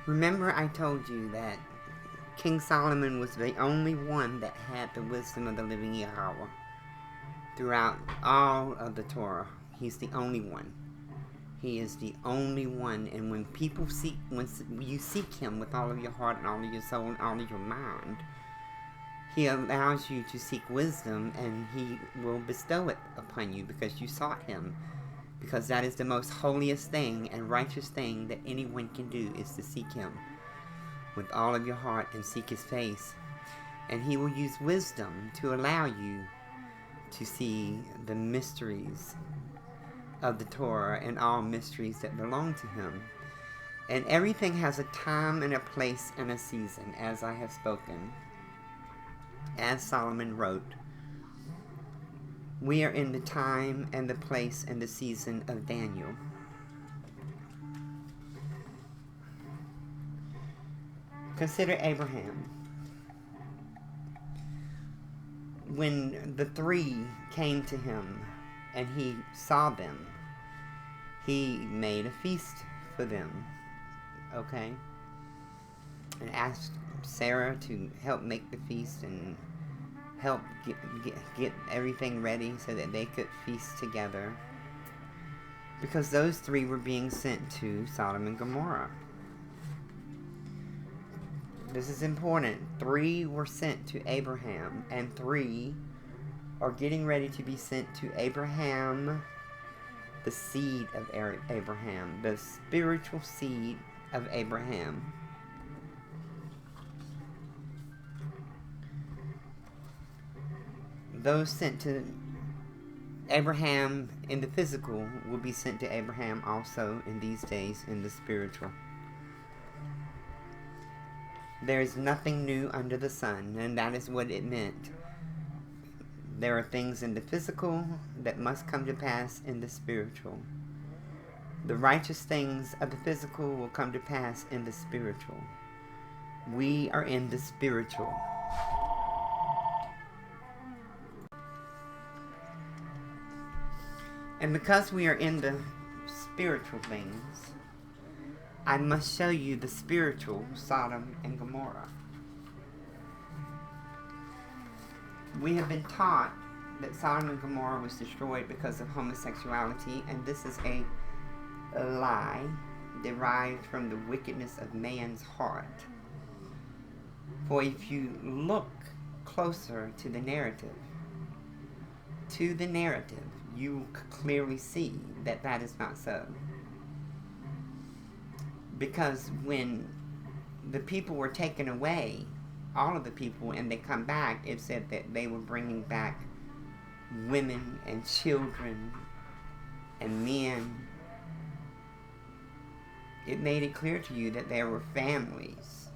Remember I told you that King Solomon was the only one that had the wisdom of the living Yahweh throughout all of the Torah. He's the only one. He is the only one. And when you seek him with all of your heart and all of your soul and all of your mind, he allows you to seek wisdom, and he will bestow it upon you because you sought him. Because that is the most holiest thing and righteous thing that anyone can do, is to seek him with all of your heart and seek his face. And he will use wisdom to allow you to see the mysteries of the Torah and all mysteries that belong to him. And everything has a time and a place and a season, as I have spoken. As Solomon wrote, we are in the time and the place and the season of Daniel. Consider Abraham. When the three came to him and he saw them, he made a feast for them, okay? And asked Sarah to help make the feast and help get everything ready so that they could feast together. Because those three were being sent to Sodom and Gomorrah. This is important. 3 were sent to Abraham, and 3 are getting ready to be sent to Abraham, the seed of Abraham, the spiritual seed of Abraham. Those sent to Abraham in the physical will be sent to Abraham also in these days in the spiritual. There is nothing new under the sun, and that is what it meant. There are things in the physical that must come to pass in the spiritual. The righteous things of the physical will come to pass in the spiritual. We are in the spiritual. And because we are in the spiritual things, I must show you the spiritual Sodom and Gomorrah. We have been taught that Sodom and Gomorrah was destroyed because of homosexuality, and this is a lie derived from the wickedness of man's heart. For if you look closer to the narrative, you will clearly see that that is not so. Because when the people were taken away, all of the people, and they come back, it said that they were bringing back women and children and men. It made it clear to you that there were families.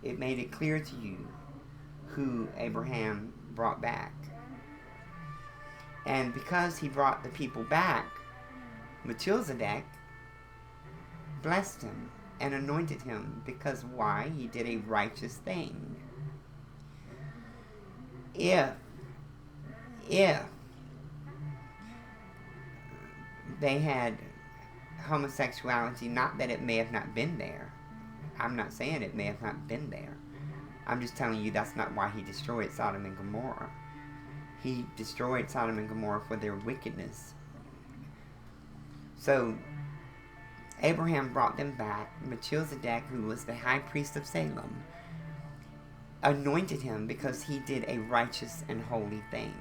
It made it clear to you who Abraham brought back. And because he brought the people back, Melchizedek blessed him and anointed him, because why? He did a righteous thing. If they had homosexuality, not that it may have not been there. I'm not saying it may have not been there. I'm just telling you that's not why he destroyed Sodom and Gomorrah. He destroyed Sodom and Gomorrah for their wickedness. So Abraham brought them back. Melchizedek, who was the high priest of Salem, anointed him because he did a righteous and holy thing.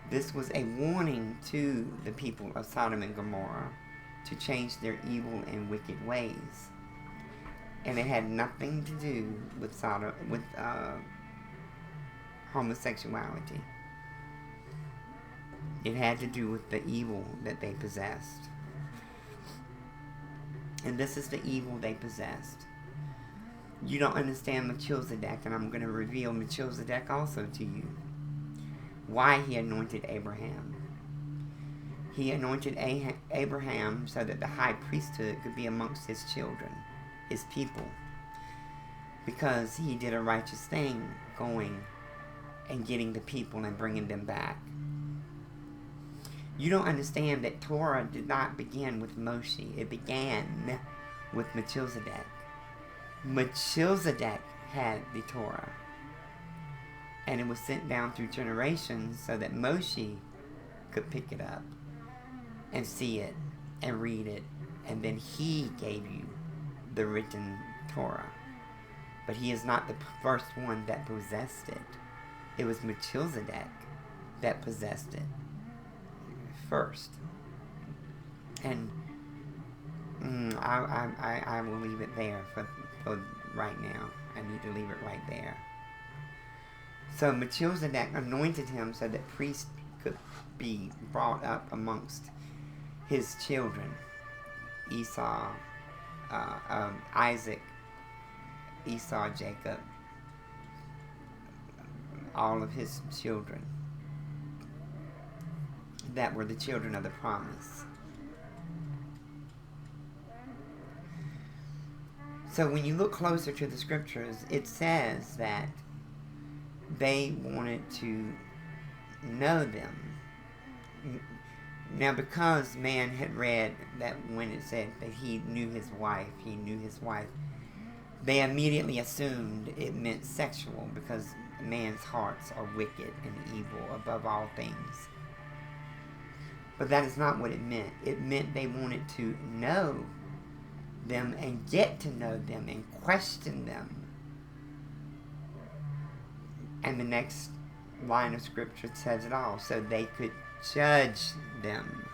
This was a warning to the people of Sodom and Gomorrah to change their evil and wicked ways. And it had nothing to do with homosexuality. It had to do with the evil that they possessed. And this is the evil they possessed. You don't understand Melchizedek, and I'm going to reveal Melchizedek also to you. Why he anointed Abraham. He anointed Abraham so that the high priesthood could be amongst his children, his people. Because he did a righteous thing, going and getting the people and bringing them back. You don't understand that Torah did not begin with Moshe. It began with Melchizedek. Melchizedek had the Torah. And it was sent down through generations so that Moshe could pick it up and see it and read it. And then he gave you the written Torah. But he is not the first one that possessed it. It was Melchizedek that possessed it first. And I will leave it there for right now. I need to leave it right there. So Melchizedek anointed him so that priests could be brought up amongst his children. Esau, Isaac, Esau, Jacob, all of his children that were the children of the promise. So when you look closer to the scriptures, it says that they wanted to know them. Now, because man had read that when it said that he knew his wife, they immediately assumed it meant sexual, because man's hearts are wicked and evil above all things. But that is not what it meant. It meant they wanted to know them and get to know them and question them. And the next line of scripture says it all, so they could judge them.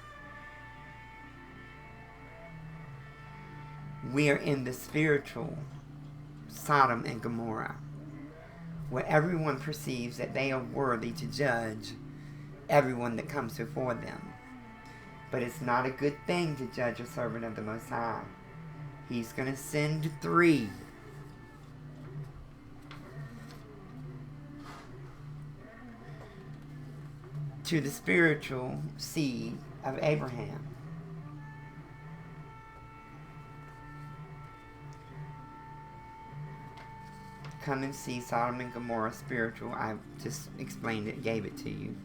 We are in the spiritual Sodom and Gomorrah, where everyone perceives that they are worthy to judge everyone that comes before them. But it's not a good thing to judge a servant of the Most High. He's going to send 3. To the spiritual seed of Abraham. Come and see Sodom and Gomorrah spiritual. I just explained it, gave it to you.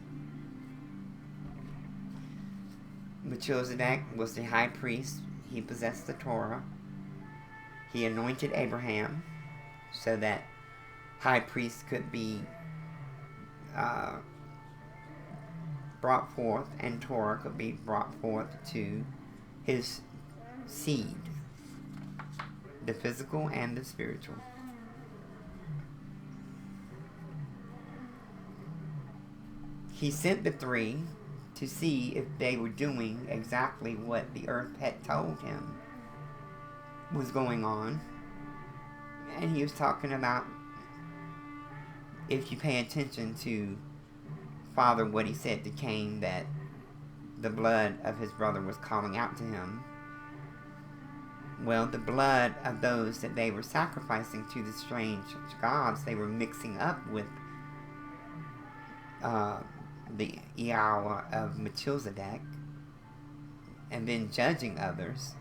Melchizedek was the high priest. He possessed the Torah. He anointed Abraham so that high priest could be brought forth, and Torah could be brought forth to his seed, the physical and the spiritual. He sent the 3 to see if they were doing exactly what the earth had told him was going on. And he was talking about, if you pay attention to Father, what he said to Cain, that the blood of his brother was calling out to him. Well, the blood of those that they were sacrificing to the strange gods, they were mixing up with the Yahweh of Melchizedek, and then judging others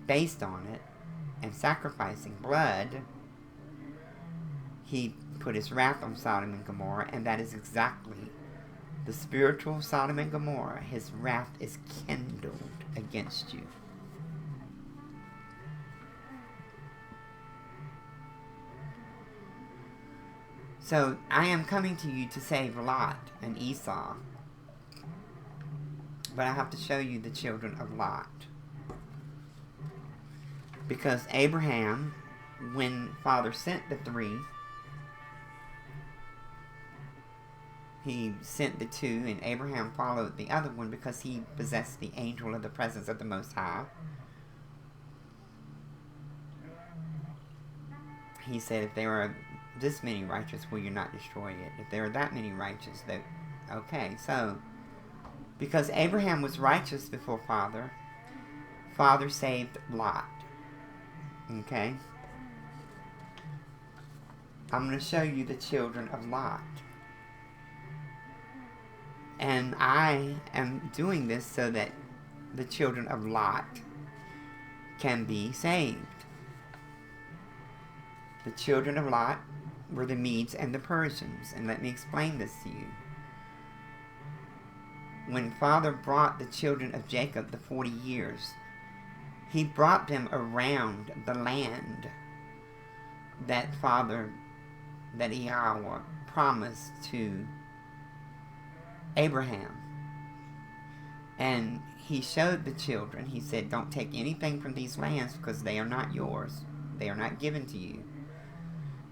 based on it, and sacrificing blood. He put his wrath on Sodom and Gomorrah, and that is exactly the spiritual Sodom and Gomorrah. His wrath is kindled against you. So I am coming to you to save Lot and Esau, but I have to show you the children of Lot. Because Abraham, when Father sent the 3, he sent the 2, and Abraham followed the other one because he possessed the angel of the presence of the Most High. He said, if there are this many righteous, will you not destroy it? If there are that many righteous, that... Okay, so, because Abraham was righteous before Father, Father saved Lot. Okay? I'm going to show you the children of Lot. And I am doing this so that the children of Lot can be saved. The children of Lot were the Medes and the Persians. And let me explain this to you. when Father brought the children of Jacob the 40 years, he brought them around the land that Yahweh promised to Abraham. And he showed the children, he said, don't take anything from these lands because they are not yours. They are not given to you.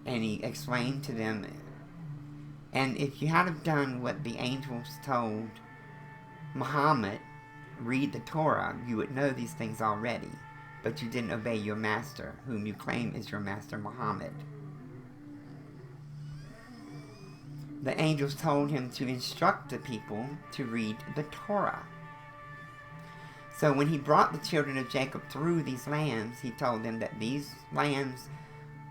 And he explained to them, and if you had have done what the angels told Muhammad, read the Torah, you would know these things already. But you didn't obey your master, whom you claim is your master Muhammad. The angels told him to instruct the people to read the Torah. So when he brought the children of Jacob through these lands, he told them that these lands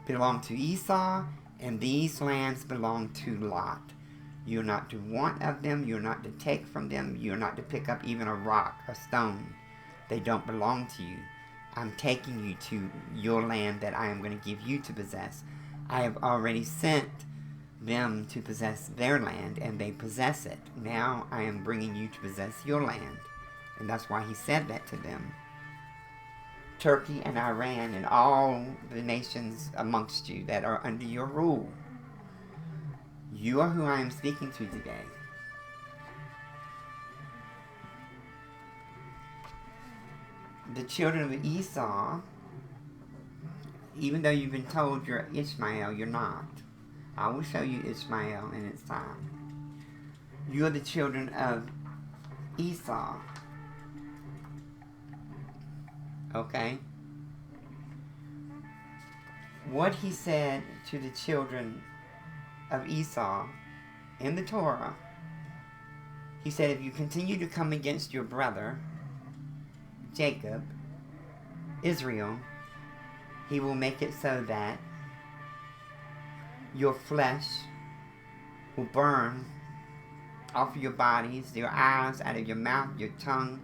belong to Esau, and these lands belong to Lot. You're not to want of them, you're not to take from them, you're not to pick up even a rock, a stone. They don't belong to you. I'm taking you to your land that I am going to give you to possess. I have already sent them to possess their land, and they possess it. Now I am bringing you to possess your land. And that's why he said that to them. Turkey and Iran and all the nations amongst you that are under your rule. You are who I am speaking to today. The children of Esau, even though you've been told you're Ishmael, you're not. I will show you Ishmael in its time. You are the children of Esau. Okay? What he said to the children of Esau in the Torah, he said, if you continue to come against your brother, Jacob, Israel, he will make it so that your flesh will burn off of your bodies, your eyes out of your mouth, your tongue,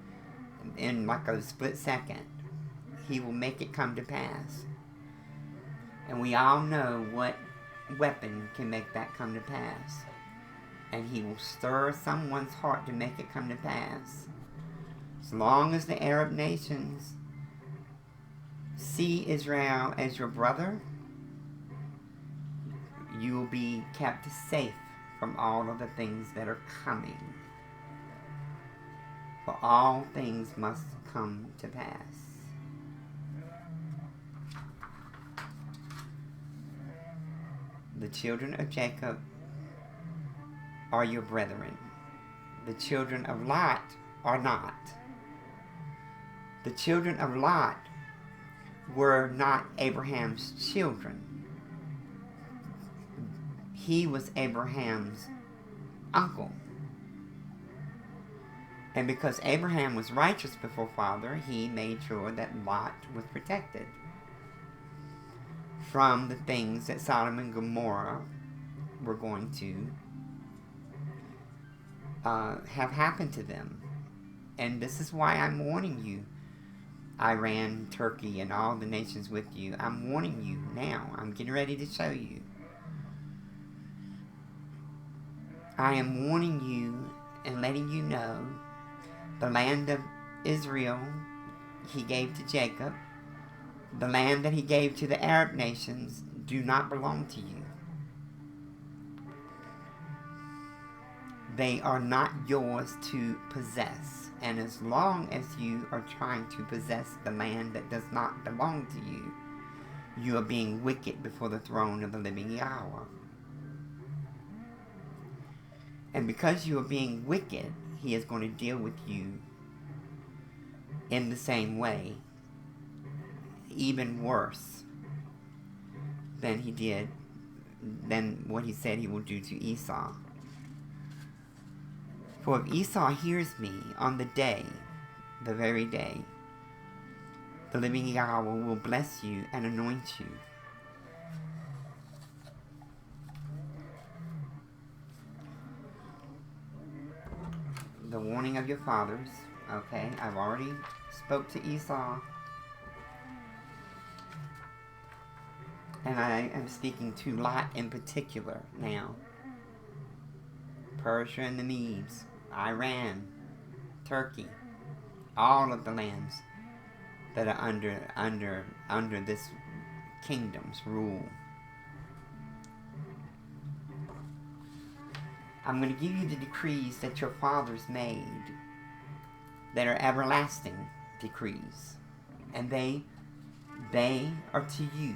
in like a split second. He will make it come to pass. And we all know what weapon can make that come to pass. And he will stir someone's heart to make it come to pass. As long as the Arab nations see Israel as your brother, you will be kept safe from all of the things that are coming. For all things must come to pass. The children of Jacob are your brethren. The children of Lot are not. The children of Lot were not Abraham's children. He was Abraham's uncle. And because Abraham was righteous before Father, he made sure that Lot was protected from the things that Sodom and Gomorrah were going to have happened to them. And this is why I'm warning you, Iran, Turkey, and all the nations with you. I'm warning you now. I'm getting ready to show you. I am warning you and letting you know the land of Israel he gave to Jacob. The land that he gave to the Arab nations do not belong to you. They are not yours to possess. And as long as you are trying to possess the land that does not belong to you, you are being wicked before the throne of the living Yahweh. And because you are being wicked, he is going to deal with you in the same way, even worse than what he said he will do to Esau. For if Esau hears me on the day, the very day, the living Yahweh will bless you and anoint you. The warning of your fathers. Okay, I've already spoke to Esau. And I am speaking to Lot in particular now. Persia and the Medes, Iran, Turkey, all of the lands that are under this kingdom's rule. I'm going to give you the decrees that your fathers made, that are everlasting decrees, and they are to you.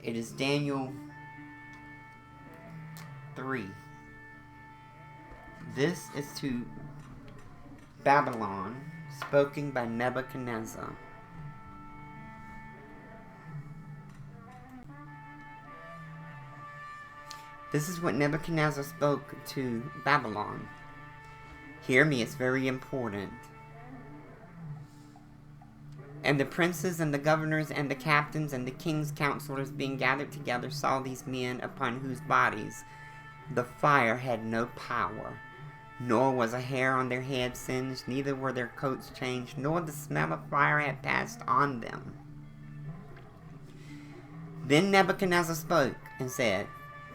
It is Daniel 3. This is to Babylon, spoken by Nebuchadnezzar. This is what Nebuchadnezzar spoke to Babylon. Hear me, it's very important. And the princes and the governors and the captains and the king's counselors being gathered together saw these men upon whose bodies the fire had no power, nor was a hair on their head singed, neither were their coats changed, nor the smell of fire had passed on them. Then Nebuchadnezzar spoke and said,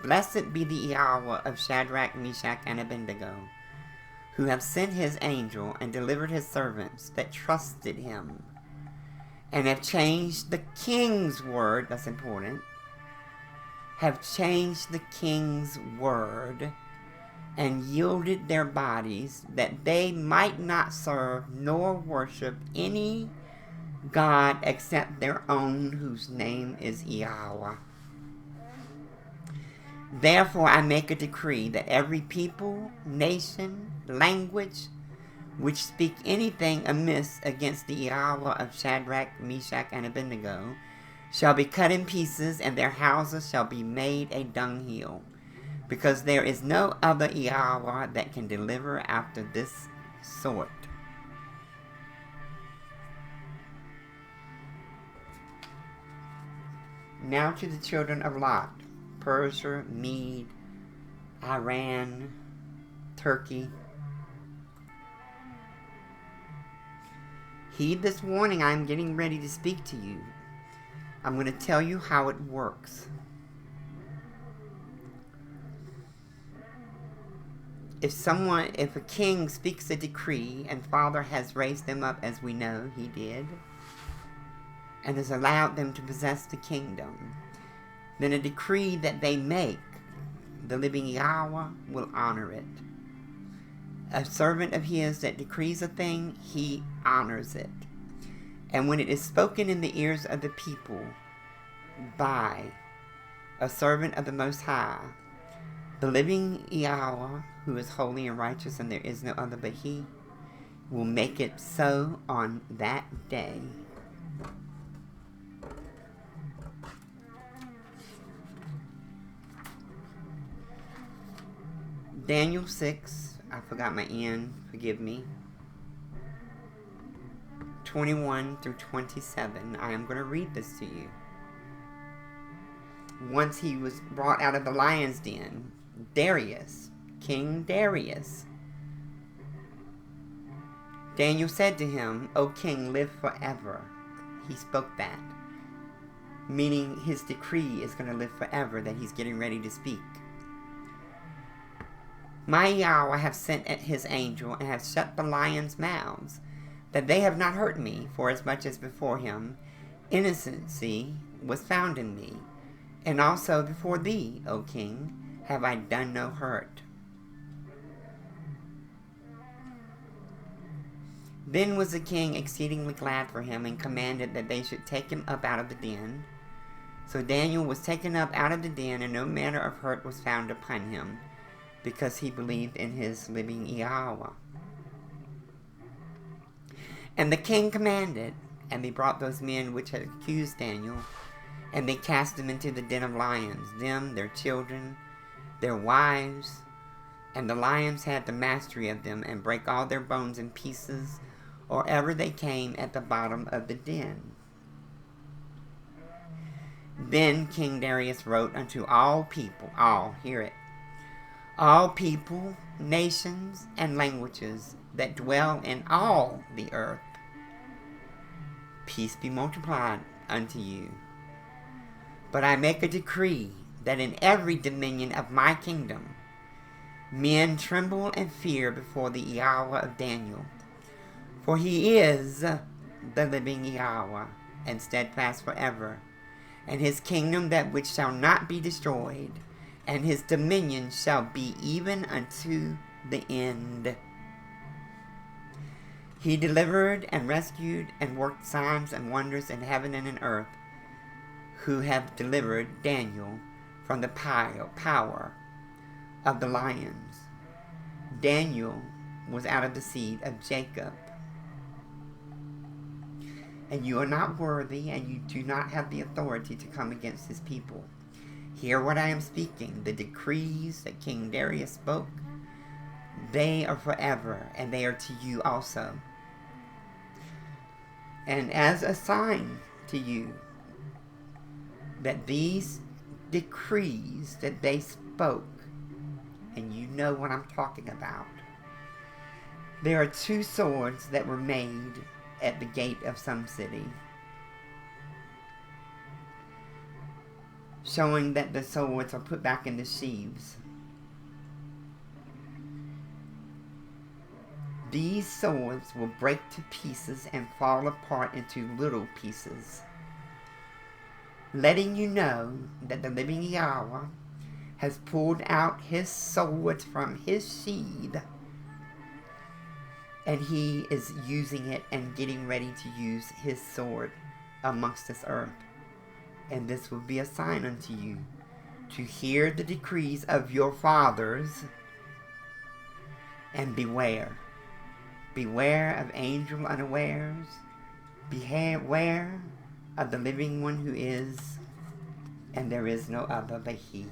Blessed be the Yahweh of Shadrach, Meshach, and Abednego, who have sent his angel and delivered his servants that trusted him, and have changed the king's word, that's important, have changed the king's word, and yielded their bodies, that they might not serve nor worship any God except their own, whose name is Yahweh. Therefore I make a decree that every people, nation, language, which speak anything amiss against the Yahweh of Shadrach, Meshach, and Abednego, shall be cut in pieces, and their houses shall be made a dunghill, because there is no other Yahweh that can deliver after this sort. Now to the children of Lot, Persia, Mede, Iran, Turkey. Heed this warning I am getting ready to speak to you. I'm going to tell you how it works. If a king speaks a decree, and Father has raised them up, as we know he did, and has allowed them to possess the kingdom, then a decree that they make, the living Yahweh will honor it. A servant of his that decrees a thing, he honors it. And when it is spoken in the ears of the people by a servant of the Most High, the living Yahweh, who is holy and righteous, and there is no other but he, will make it so on that day. Daniel 6, I forgot my end, forgive me. 21 through 27, I am going to read this to you. Once he was brought out of the lion's den, Darius, King Darius, Daniel said to him, O king, live forever. He spoke that, meaning his decree is going to live forever that he's getting ready to speak. My Yahweh have sent his angel, and have shut the lions' mouths, that they have not hurt me, for as much as before him innocency was found in me, and also before thee, O king, have I done no hurt. Then was the king exceedingly glad for him, and commanded that they should take him up out of the den. So Daniel was taken up out of the den, and no manner of hurt was found upon him, because he believed in his living Yahweh. And the king commanded, and they brought those men which had accused Daniel, and they cast them into the den of lions, them, their children, their wives, and the lions had the mastery of them, and brake all their bones in pieces, or ever they came at the bottom of the den. Then King Darius wrote unto all people, hear it, all people, nations, and languages that dwell in all the earth, peace be multiplied unto you. But I make a decree that in every dominion of my kingdom Men tremble and fear before the Yahweh of Daniel, for he is the living Yahweh, and steadfast forever, and his kingdom that which shall not be destroyed, and his dominion shall be even unto the end. He delivered and rescued and worked signs and wonders in heaven and in earth, who have delivered Daniel from the power of the lions. Daniel was out of the seed of Jacob. And you are not worthy, and you do not have the authority to come against his people. Hear what I am speaking. The decrees that King Darius spoke, they are forever, and they are to you also. And as a sign to you that these decrees that they spoke, and you know what I'm talking about, there are 2 swords that were made at the gate of some city, showing that the swords are put back in the sheaths. These swords will break to pieces and fall apart into little pieces, letting you know that the living Yahweh has pulled out his sword from his sheath, and he is using it and getting ready to use his sword amongst this earth. And this will be a sign unto you, to hear the decrees of your fathers, and beware. Beware of angel unawares. Beware of the living one who is, and there is no other but he.